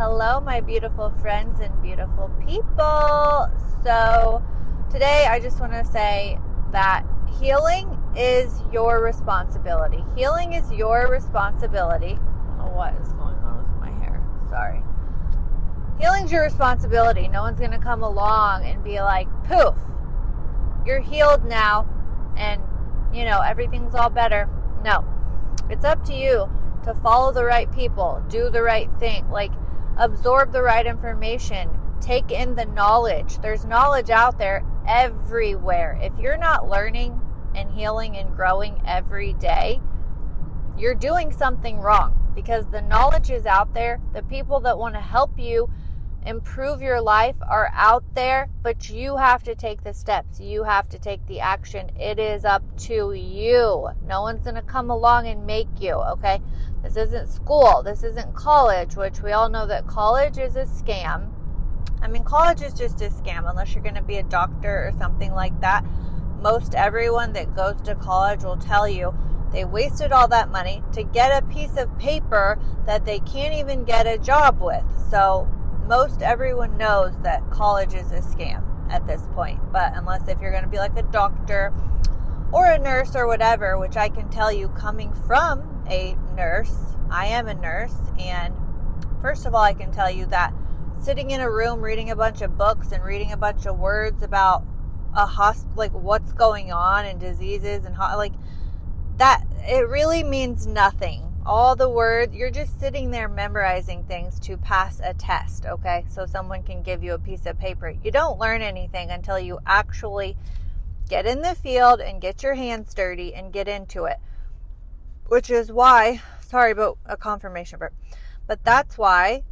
Hello, my beautiful friends and beautiful people. So today I just want to say that healing is your responsibility. Healing is your responsibility. I don't know what is going on with my hair. Sorry. Healing's your responsibility. No one's going to come along and be like, poof, you're healed now and, everything's all better. No. It's up to you to follow the right people, do the right thing, absorb the right information, take in the knowledge. There's knowledge out there everywhere. If you're not learning and healing and growing every day, you're doing something wrong, because the knowledge is out there. The people that want to help you improve your life are out there, but you have to take the steps. You have to take the action. It is up to you. No one's going to come along and make you, okay? This isn't school. This isn't college, which we all know that college is a scam. College is just a scam unless you're going to be a doctor or something like that. Most everyone that goes to college will tell you they wasted all that money to get a piece of paper that they can't even get a job with. So most everyone knows that college is a scam at this point. But unless if you're going to be like a doctor or a nurse or whatever, which I can tell you, coming from a nurse, I am a nurse. And first of all, I can tell you that sitting in a room reading a bunch of books and reading a bunch of words about a hospital, what's going on and diseases and that, it really means nothing. All the words, you're just sitting there memorizing things to pass a test, okay? So someone can give you a piece of paper. You don't learn anything until you actually get in the field and get your hands dirty and get into it. Which is why, sorry about a confirmation burp, but that's why,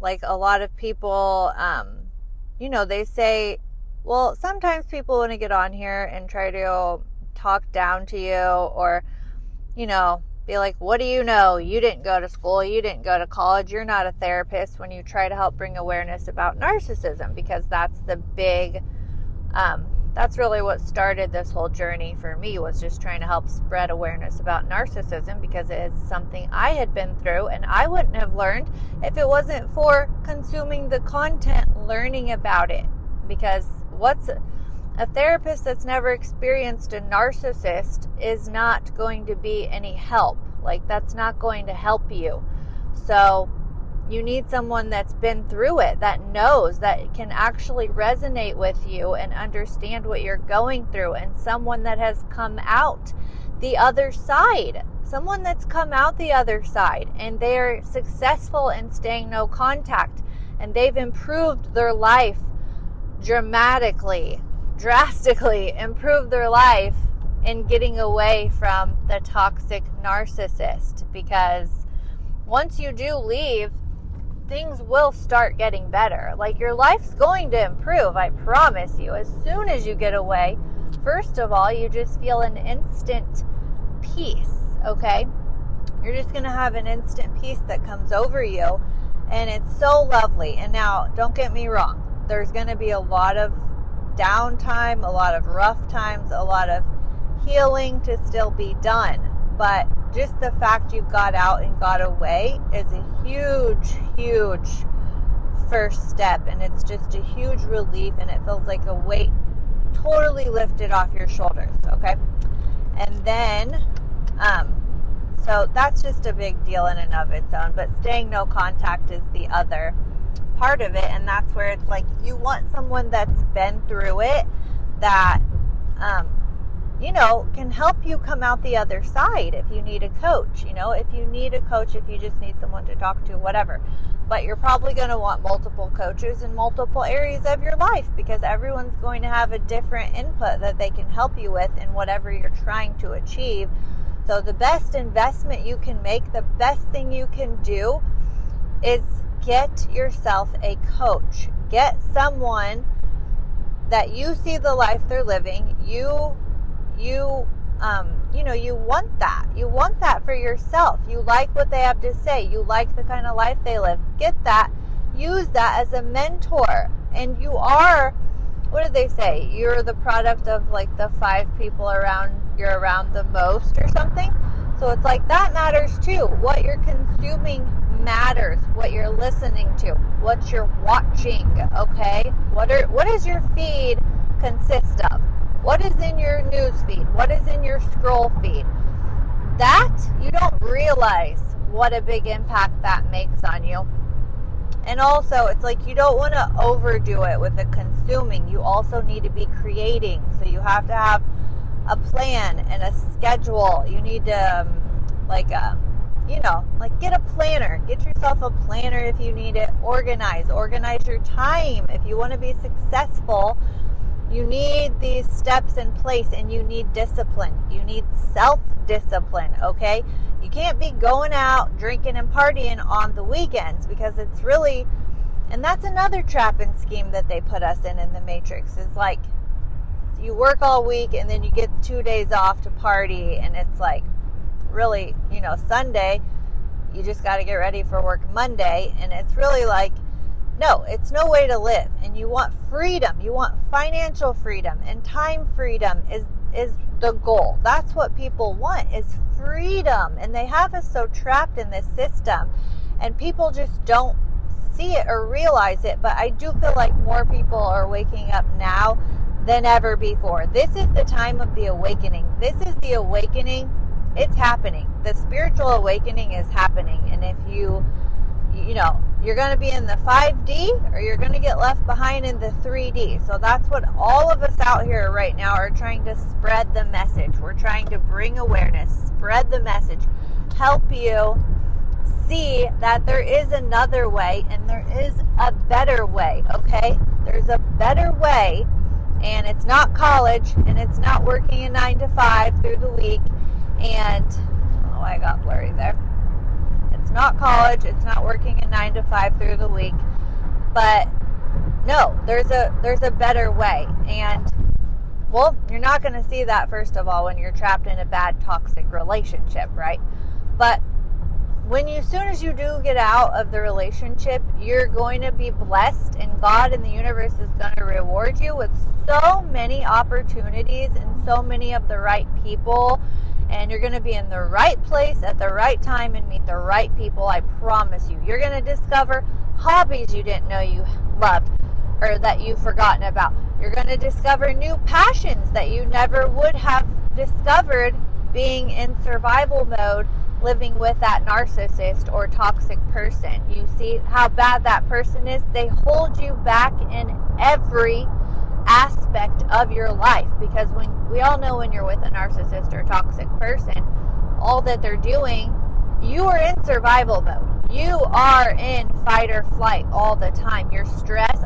a lot of people, they say, well, sometimes people want to get on here and try to talk down to you or, be like, what do you know? You didn't go to school. You didn't go to college. You're not a therapist, when you try to help bring awareness about narcissism, because that's the big, that's really what started this whole journey for me, was just trying to help spread awareness about narcissism, because it is something I had been through and I wouldn't have learned if it wasn't for consuming the content, learning about it. Because what's a therapist that's never experienced a narcissist is not going to be any help. That's not going to help you. So you need someone that's been through it, that knows, that can actually resonate with you and understand what you're going through, and someone that has come out the other side. Someone that's come out the other side and they're successful in staying no contact, and they've improved their life drastically improve their life in getting away from the toxic narcissist. Because once you do leave, things will start getting better. Your life's going to improve, I promise you. As soon as you get away, first of all, you just feel an instant peace, okay? You're just going to have an instant peace that comes over you, and it's so lovely. And now, don't get me wrong, there's going to be a lot of downtime, a lot of rough times, a lot of healing to still be done. But just the fact you got out and got away is a huge first step, and it's just a huge relief, and it feels like a weight totally lifted off your shoulders, okay? And then so that's just a big deal in and of its own. But staying no contact is the other part of it, and that's where it's you want someone that's been through it, that can help you come out the other side. If you need a coach, if you need a coach, if you just need someone to talk to, whatever. But you're probably going to want multiple coaches in multiple areas of your life, because everyone's going to have a different input that they can help you with in whatever you're trying to achieve. So the best investment you can make, the best thing you can do, is get yourself a coach. Get someone that you see the life they're living. You want that. You want that for yourself. You like what they have to say. You like the kind of life they live. Get that. Use that as a mentor. And you are, what do they say? You're the product of the 5 people you're around the most or something. So it's like that matters too. What you're consuming matters. What you're listening to, what you're watching, okay? What does your feed consist of? What is in your news feed? What is in your scroll feed? That, you don't realize what a big impact that makes on you. And also, it's like you don't want to overdo it with the consuming. You also need to be creating. So you have to have a plan and a schedule. You need to, get a planner. Get yourself a planner if you need it. Organize your time. If you want to be successful, you need these steps in place, and you need discipline. You need self-discipline, okay? You can't be going out, drinking and partying on the weekends, because it's really, and that's another trap and scheme that they put us in the Matrix, is like, you work all week and then you get 2 days off to party, and it's like, really, Sunday, you just got to get ready for work Monday, and it's really like, no, it's no way to live. And you want freedom. You want financial freedom, and time freedom is the goal. That's what people want, is freedom. And they have us so trapped in this system, and people just don't see it or realize it. But I do feel like more people are waking up now than ever before. This is the time of the awakening. This is the awakening. It's happening. The spiritual awakening is happening. And if you're going to be in the 5D, or you're going to get left behind in the 3D. So that's what all of us out here right now are trying to spread the message. We're trying to bring awareness, spread the message, help you see that there is another way, and there is a better way, okay? There's a better way, and it's not college, and it's not working a 9 to 5 through the week, and, I got blurry there. It's not college, it's not working a 9 to 5 through the week, but no, there's a better way. And well, you're not going to see that, first of all, when you're trapped in a bad toxic relationship, right? But as soon as you do get out of the relationship, you're going to be blessed, and God and the universe is going to reward you with so many opportunities and so many of the right people. And you're going to be in the right place at the right time and meet the right people. I promise you. You're going to discover hobbies you didn't know you loved or that you've forgotten about. You're going to discover new passions that you never would have discovered being in survival mode, living with that narcissist or toxic person. You see how bad that person is? They hold you back in every aspect of your life, because when we all know when you're with a narcissist or toxic person, all that they're doing, you are in survival mode. You are in fight or flight all the time. You're stressed.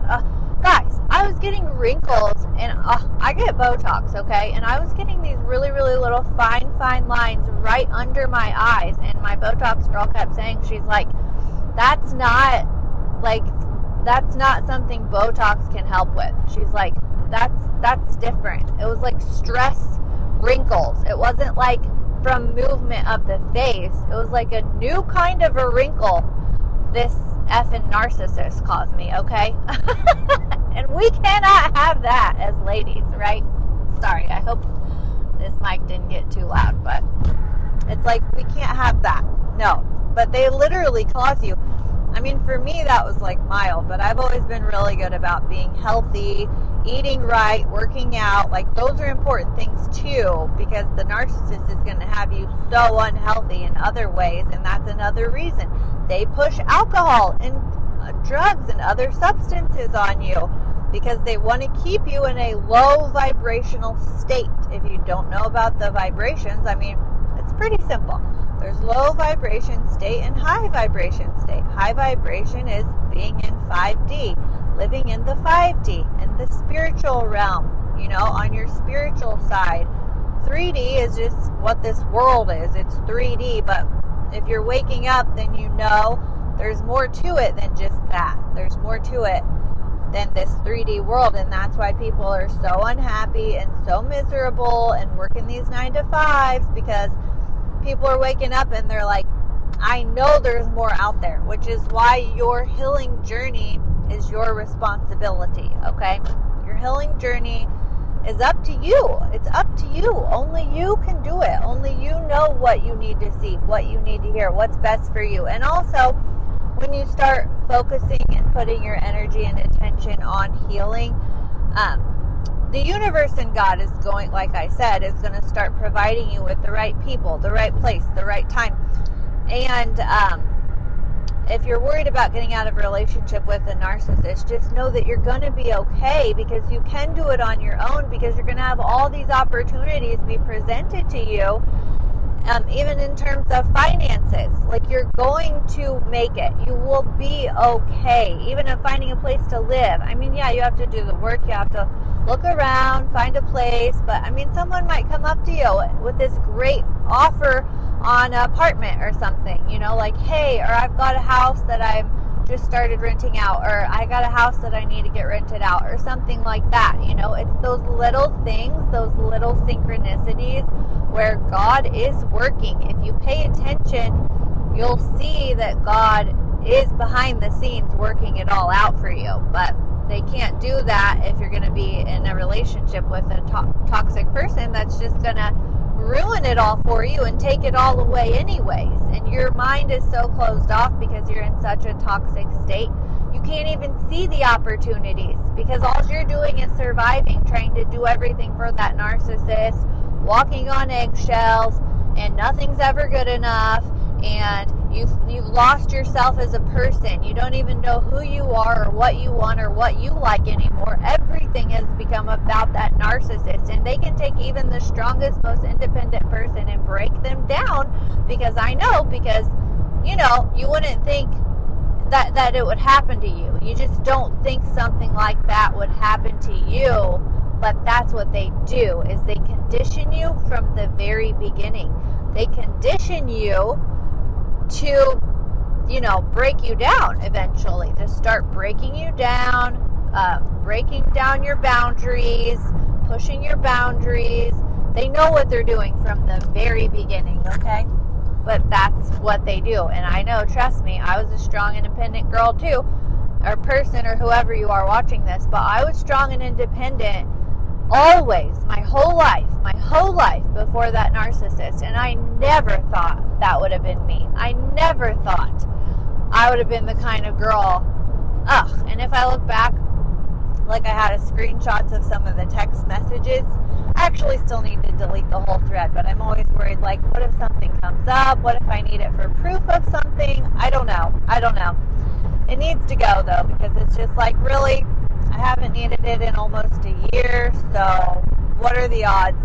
Guys, I was getting wrinkles, and I get Botox, okay? And I was getting these really, really little fine lines right under my eyes, and my Botox girl kept saying, she's like, that's not something Botox can help with. She's like, that's different. It was like stress wrinkles. It wasn't like from movement of the face. It was like a new kind of a wrinkle this effing narcissist caused me, okay? And we cannot have that as ladies, right? Sorry, I hope this mic didn't get too loud, but it's like we can't have that. No, but they literally cause you. I mean, for me, that was like mild, but I've always been really good about being healthy, eating right, working out. Like, those are important things too, because the narcissist is going to have you so unhealthy in other ways, and that's another reason. They push alcohol and drugs and other substances on you because they want to keep you in a low vibrational state. If you don't know about the vibrations, I mean, it's pretty simple. There's low vibration state and high vibration state. High vibration is being in 5D, living in the 5D, in the spiritual realm, on your spiritual side. 3D is just what this world is. It's 3D, but if you're waking up, then there's more to it than just that. There's more to it than this 3D world, and that's why people are so unhappy and so miserable and working these 9 to 5s, because people are waking up and they're like, I know there's more out there, which is why your healing journey is your responsibility, okay? Your healing journey is up to you. It's up to you. Only you can do it. Only you know what you need to see, what you need to hear, what's best for you. And also, when you start focusing and putting your energy and attention on healing, the universe and God is going, like I said, is going to start providing you with the right people, the right place, the right time. And if you're worried about getting out of a relationship with a narcissist, just know that you're going to be okay, because you can do it on your own, because you're going to have all these opportunities be presented to you, even in terms of finances. Like, you're going to make it. You will be okay, even in finding a place to live. I mean, yeah, you have to do the work. You have to look around, find a place. But, I mean, someone might come up to you with this great offer on an apartment or something, you know, like, hey, or I've got a house that I'm just started renting out, or I got a house that I need to get rented out, or something like that. You know, it's those little things, those little synchronicities where God is working. If you pay attention, you'll see that God is behind the scenes working it all out for you. But they can't do that if you're going to be in a relationship with a toxic person that's just going to ruin it all for you and take it all away anyways. And your mind is so closed off because you're in such a toxic state. You can't even see the opportunities, because all you're doing is surviving, trying to do everything for that narcissist, walking on eggshells, and nothing's ever good enough. And you've lost yourself as a person. You don't even know who you are or what you want or what you like anymore. Everything has become about that narcissist, and they can take even the strongest, most independent person and break them down, because you know, you wouldn't think that it would happen to you. You just don't think something like that would happen to you, but that's what they do, is they condition you from the very beginning. They condition you to, you know, break you down eventually, to start breaking you down, breaking down your boundaries, pushing your boundaries. They know what they're doing from the very beginning, okay? But that's what they do. And I know, trust me, I was a strong, independent girl too, or person, or whoever you are watching this, but I was strong and independent always, my whole life before that narcissist. And I never thought that would have been me. I never thought I would have been the kind of girl. And if I look back, like, I had screenshots of some of the text messages. I actually still need to delete the whole thread, but I'm always worried, like, what if something comes up? What if I need it for proof of something? I don't know. It needs to go, though, because it's just like, really, I haven't needed it in almost a year, so what are the odds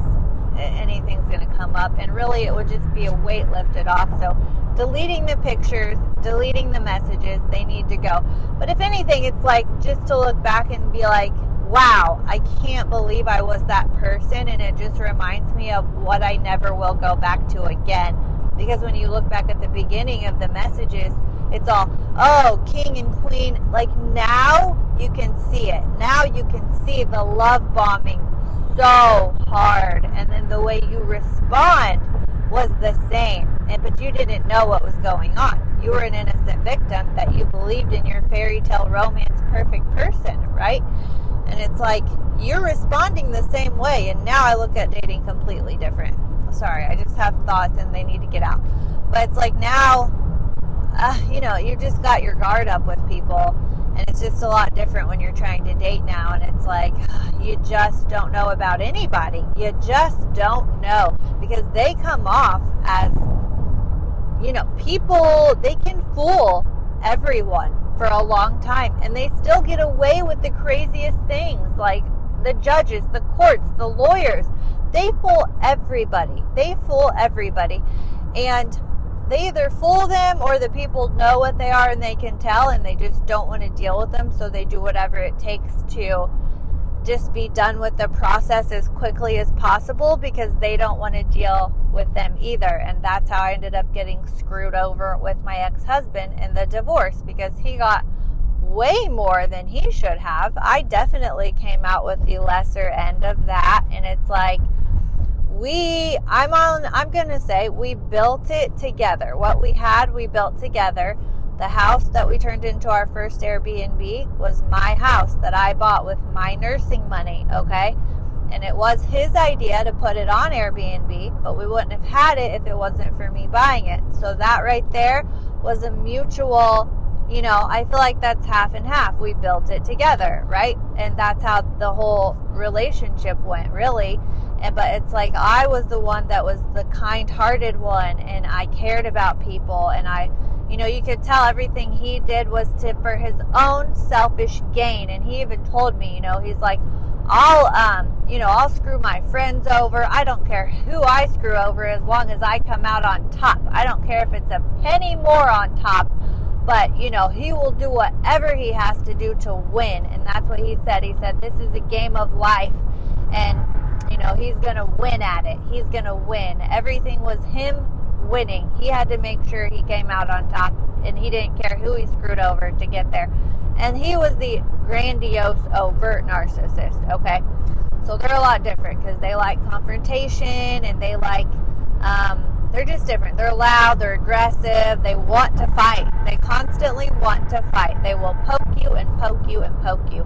anything's going to come up? And really, it would just be a weight lifted off. So deleting the pictures, deleting the messages, they need to go. But if anything, it's like just to look back and be like, wow, I can't believe I was that person. And it just reminds me of what I never will go back to again. Because when you look back at the beginning of the messages, it's all, oh, king and queen. Like, now you can see it. Now you can see the love bombing so hard. And then the way you respond was the same. But you didn't know what was going on. You were an innocent victim that you believed in your fairy tale romance perfect person, right? And it's like, you're responding the same way. And now I look at dating completely different. Sorry, I just have thoughts and they need to get out. But it's like now, you know, you just got your guard up with people. And it's just a lot different when you're trying to date now. And it's like, you just don't know about anybody. You just don't know. Because they come off as, you know, people, they can fool everyone for a long time. And they still get away with the craziest things. Like the judges, the courts, the lawyers. They fool everybody. And they either fool them or the people know what they are and they can tell and they just don't want to deal with them. So they do whatever it takes to just be done with the process as quickly as possible because they don't want to deal with them either. And that's how I ended up getting screwed over with my ex-husband in the divorce, because he got way more than he should have. I definitely came out with the lesser end of that. And it's like, I'm going to say we built it together. What we had, we built together. The house that we turned into our first Airbnb was my house that I bought with my nursing money, okay? and it was his idea to put it on Airbnb, but we wouldn't have had it if it wasn't for me buying it. So that right there was a mutual, I feel like that's half and half. We built it together, right? And that's how the whole relationship went, really. But it's like I was the one that was the kind-hearted one, and I cared about people, and you could tell everything he did was for his own selfish gain. And he even told me, he's like, I'll screw my friends over. I don't care who I screw over as long as I come out on top. I don't care if it's a penny more on top, but, he will do whatever he has to do to win. And that's what he said. He said, this is a game of life, and, he's going to win at it. He's going to win. Everything was him winning. He had to make sure he came out on top, and he didn't care who he screwed over to get there. And he was the grandiose, overt narcissist, okay? So they're a lot different because they like confrontation, and they like, they're just different. They're loud, they're aggressive, they want to fight. They constantly want to fight. They will poke you and poke you and poke you.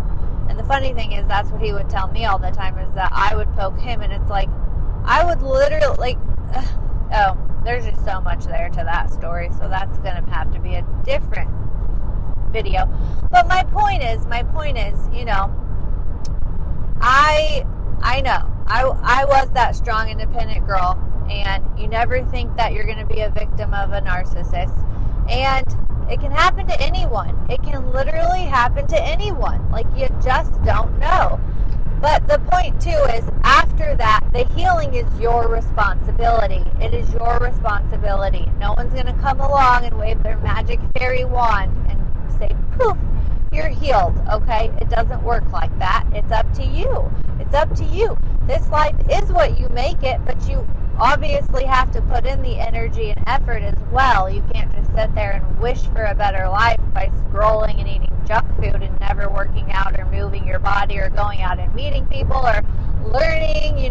And the funny thing is, that's what he would tell me all the time, is that I would poke him, and it's like, I would literally, there's just so much there to that story, so that's going to have to be a different video. But my point is, I know, I was that strong, independent girl, and you never think that you're going to be a victim of a narcissist. And it can happen to anyone. It can literally happen to anyone. Like, you just don't know. But the point, too, is after that, the healing is your responsibility. It is your responsibility. No one's going to come along and wave their magic fairy wand and say, poof, you're healed, okay? It doesn't work like that. It's up to you. It's up to you. This life is what you make it, but you obviously have to put in the energy and effort as well. You can't just sit there and wish for a better life by scrolling and eating junk food and never working out or moving your body or going out and meeting people or learning. You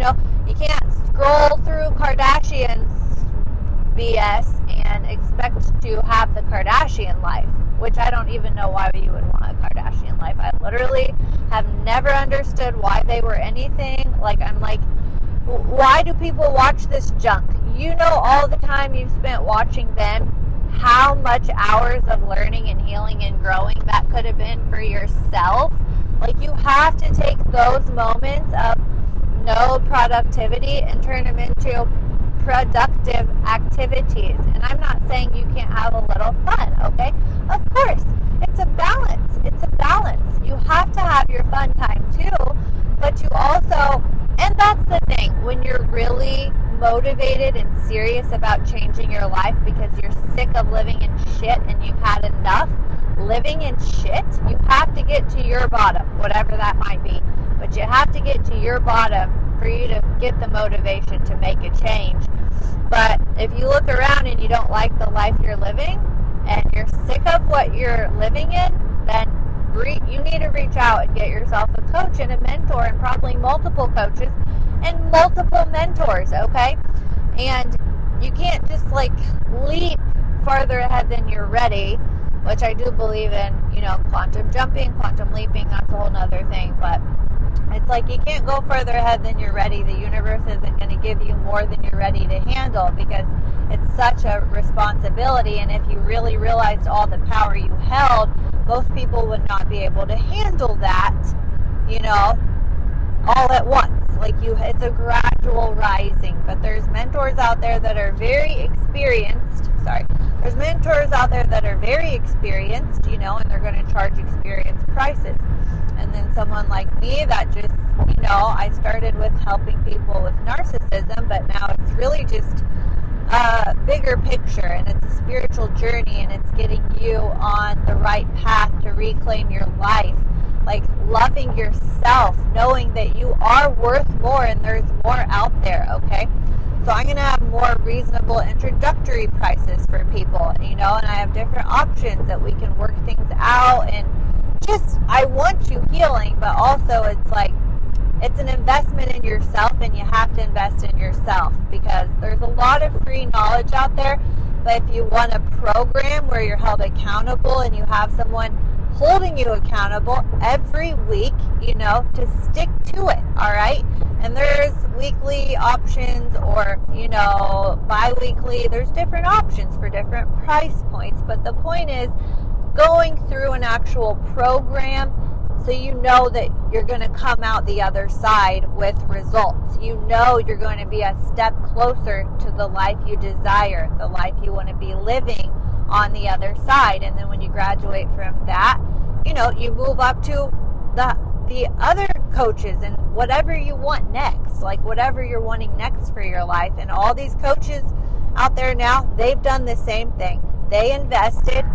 can't scroll through Kardashian's BS and expect to have the Kardashian life, which I don't even know why you would want a Kardashian life. I literally have never understood why they were anything. I'm like, why do people watch this junk? All the time you've spent watching them, how much hours of learning and healing and growing that could have been for yourself. Like, you have to take those moments of no productivity and turn them into productive activities. And I'm not saying you can't have a little fun, okay? Of course, it's a balance. It's a balance. You have to have your fun time too, but you also, and that's the thing, when you're really motivated and serious about changing your life because you're sick of living in shit and you've had enough living in shit, you have to get to your bottom, whatever that might be. But you have to get to your bottom for you to get the motivation to make a change. But if you look around and you don't like the life you're living and you're sick of what you're living in, then you need to reach out and get yourself a coach and a mentor, and probably multiple coaches and multiple mentors, okay? And you can't just leap farther ahead than you're ready, which I do believe in, quantum jumping, quantum leaping, that's a whole nother thing. But it's like, you can't go further ahead than you're ready. The universe isn't going to give you more than you're ready to handle, because it's such a responsibility. And if you really realized all the power you held, most people would not be able to handle that, all at once. It's a gradual rising. But there's mentors out there that are very experienced. There's mentors out there that are very experienced, and they're going to charge experienced prices. And then someone like me that just, I started with helping people with narcissism, but now it's really just a bigger picture, and it's a spiritual journey, and it's getting you on the right path to reclaim your life. Loving yourself, knowing that you are worth more and there's more out there, okay? So I'm going to have more reasonable introductory prices for people, and I have different options that we can work things out. And just, I want you healing, but also it's an investment in yourself, and you have to invest in yourself, because there's a lot of free knowledge out there. But if you want a program where you're held accountable and you have someone holding you accountable every week, to stick to it, all right? And there's weekly options or, bi-weekly. There's different options for different price points. But the point is going through an actual program so you know that you're going to come out the other side with results. You know you're going to be a step closer to the life you desire, the life you want to be living on the other side. And then when you graduate from that, you move up to the other coaches and whatever you want next, like whatever you're wanting next for your life. And all these coaches out there now, they've done the same thing. They invested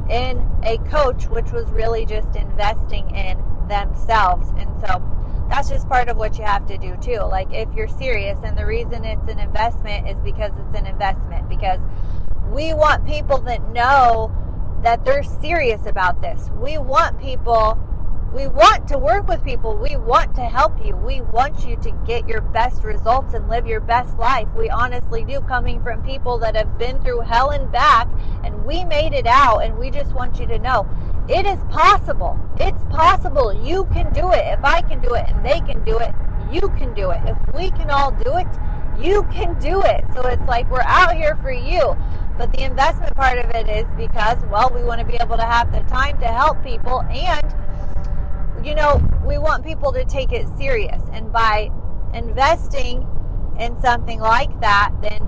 in a coach, which was really just investing in themselves. And so that's just part of what you have to do too. Like if you're serious, and the reason it's an investment is because it's an investment, because we want people that know that they're serious about this. We want to work with people. We want to help you. We want you to get your best results and live your best life. We honestly do, coming from people that have been through hell and back, and we made it out. And we just want you to know it is possible. It's possible. You can do it. If I can do it and they can do it, you can do it. If we can all do it, you can do it. So it's like we're out here for you. But the investment part of it is because, we want to be able to have the time to help people, and we want people to take it serious. And by investing in something like that, then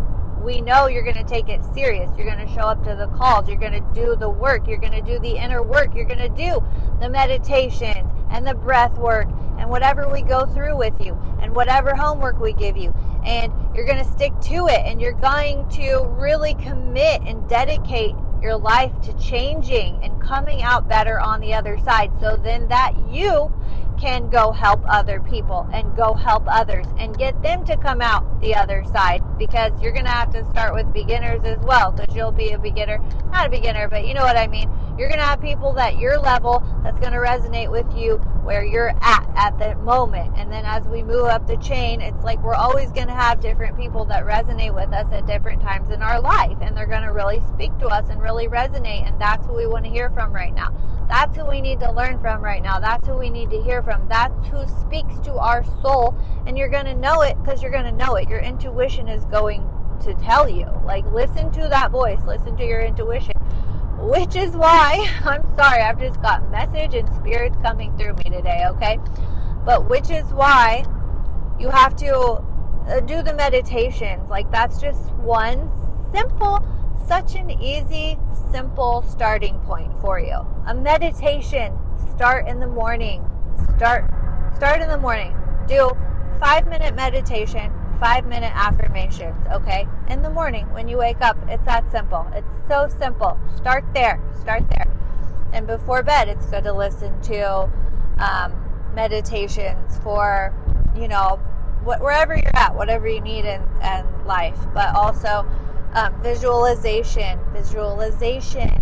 we know you're going to take it serious. You're going to show up to the calls. You're going to do the work. You're going to do the inner work. You're going to do the meditations and the breath work and whatever we go through with you and whatever homework we give you. And you're going to stick to it, and you're going to really commit and dedicate your life to changing and coming out better on the other side, so then that you can go help other people and go help others and get them to come out the other side, because you're going to have to start with beginners as well, because you'll be a beginner, not a beginner, but you know what I mean. You're going to have people at your level that's going to resonate with you where you're at the moment. And then as we move up the chain, it's like we're always going to have different people that resonate with us at different times in our life, and they're going to really speak to us and really resonate. And that's who we want to hear from right now. That's who we need to learn from right now. That's who we need to hear from. That's who speaks to our soul. And you're going to know it, because you're going to know it. Your intuition is going to tell you. Like, listen to that voice. Listen to your intuition. Which is why, I'm sorry, I've just got message and spirits coming through me today, okay? But which is why you have to do the meditations. Like, that's just one simple, such an easy, simple starting point for you. A meditation. Start in the morning. Start in the morning. Do 5-minute meditation, 5-minute affirmations, okay? In the morning when you wake up. It's that simple. It's so simple. Start there. And before bed, it's good to listen to meditations for, wherever you're at, whatever you need in life. But also visualization,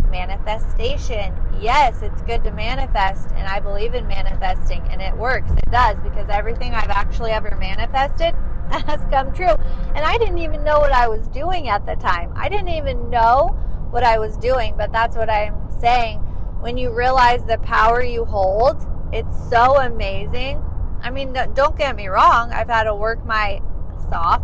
manifestation. Yes, it's good to manifest, and I believe in manifesting, and it works. It does, because everything I've actually ever manifested has come true. And I didn't even know what I was doing at the time. I didn't even know what I was doing, but that's what I'm saying. When you realize the power you hold, it's so amazing. I mean, don't get me wrong. I've had to work myself off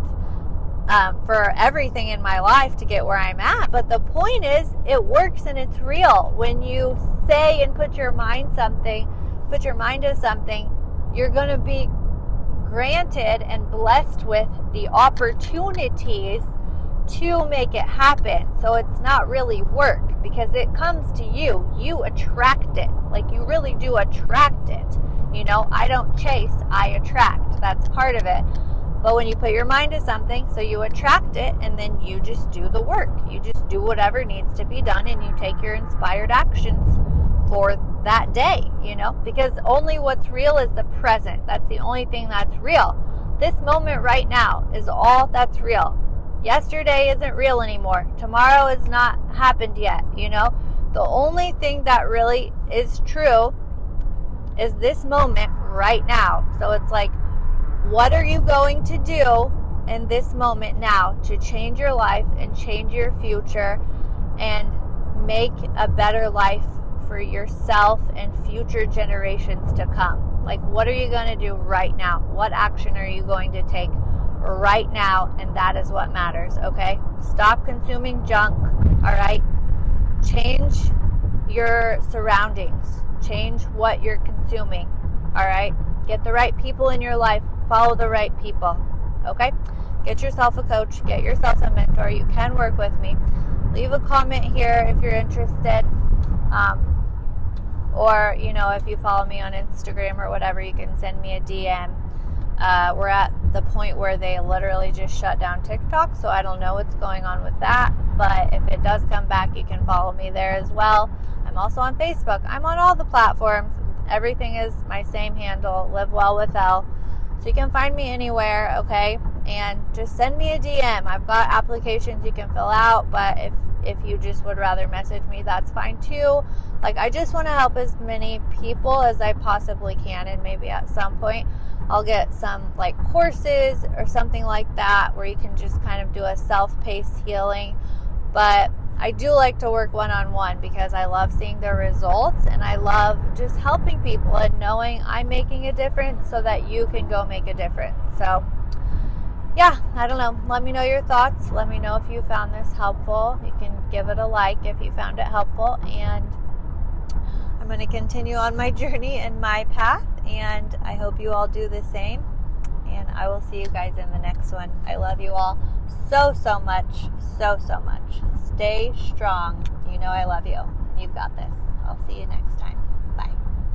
for everything in my life to get where I'm at. But the point is, it works and it's real. When you say and put your mind to something, you're going to be granted and blessed with the opportunities to make it happen. So it's not really work, because it comes to you. You attract it. Like, you really do attract it. I don't chase, I attract. That's part of it. But when you put your mind to something, so you attract it, and then you just do the work. You just do whatever needs to be done, and you take your inspired actions for that day, because only what's real is the present. That's the only thing that's real. This moment right now is all that's real. Yesterday isn't real anymore. Tomorrow has not happened yet, The only thing that really is true is this moment right now. So it's like, what are you going to do in this moment now to change your life and change your future and make a better life for yourself and future generations to come. Like, what are you going to do right now? What action are you going to take right now? And that is what matters, okay? Stop consuming junk, all right? Change your surroundings. Change what you're consuming, all right? Get the right people in your life. Follow the right people, okay? Get yourself a coach. Get yourself a mentor. You can work with me. Leave a comment here if you're interested. Or, if you follow me on Instagram or whatever, you can send me a DM. We're at the point where they literally just shut down TikTok, so I don't know what's going on with that. But if it does come back, you can follow me there as well. I'm also on Facebook. I'm on all the platforms. Everything is my same handle, Live Well with Elle. So you can find me anywhere, okay? And just send me a DM. I've got applications you can fill out, but if you just would rather message me, that's fine too. Like, I just want to help as many people as I possibly can, and maybe at some point I'll get some like courses or something like that where you can just kind of do a self-paced healing. But I do like to work one-on-one because I love seeing the results, and I love just helping people and knowing I'm making a difference so that you can go make a difference. So yeah, I don't know. Let me know your thoughts. Let me know if you found this helpful. You can give it a like if you found it helpful. And I'm going to continue on my journey and my path. And I hope you all do the same. And I will see you guys in the next one. I love you all so, so much. So, so much. Stay strong. You know I love you. You've got this. I'll see you next time.